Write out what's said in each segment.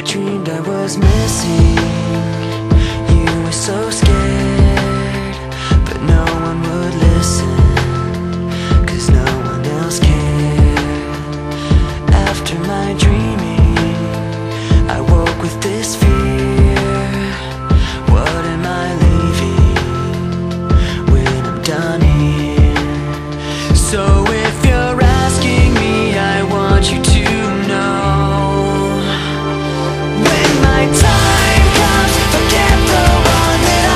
dreamed I was missing. You were so scared, but no one would listen, 'cause no one else cared. After my dreaming, I woke with this fear. What am I leaving when I'm done here? So if you're asking me, I want you to know, when my time comes, forget the one that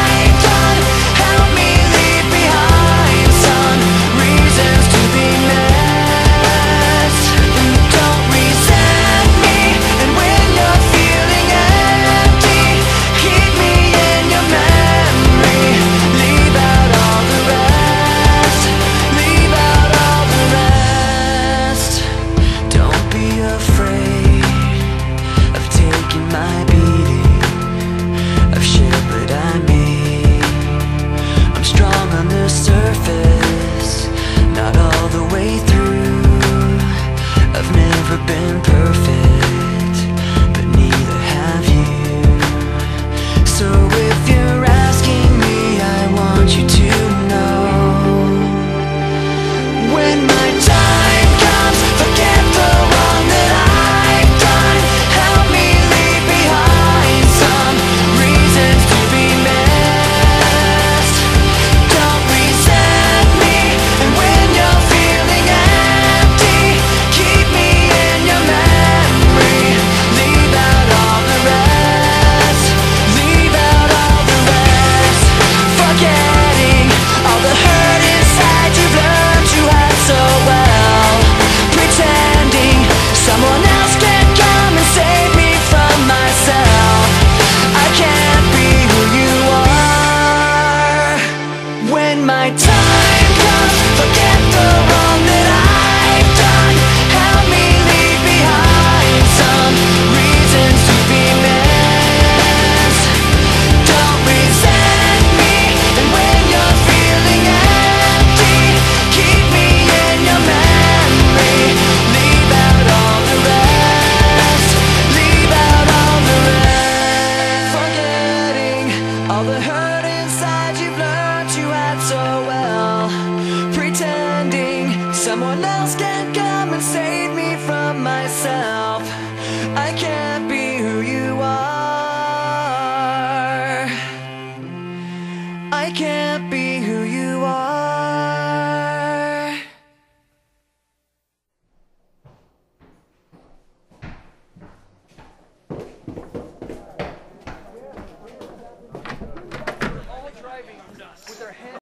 I've done. Help me leave behind some reasons to be missed. Don't resent me, and when you're feeling empty, keep me in your memory. Leave out all the rest. Leave out all the rest. Don't be afraid of taking my beating, of shit that I made. I'm strong on the surface, not all the way through. I've never been perfect, but neither have you. So if you're asking me, I want you to know, when my time comes, forget the one that I've done. Help me leave behind some reasons to be missed. Don't resent me, and when you're feeling empty, keep me in your memory. Leave out all the rest. Leave out all the rest. Forgetting all the hurt inside you've learned to hide so well. Pretending someone else can come and save me from myself. I can't be who you are. When my time comes, forget the wrong that I've done. Help me leave behind some reasons to be missed. Don't resent me, and when you're feeling empty, keep me in your memory. Leave out all the rest. Leave out all the rest. Forgetting all the hurt inside you've learned to hide so well. Pretending someone else can come and save me from myself. I can't be who you are. I can't be who you are.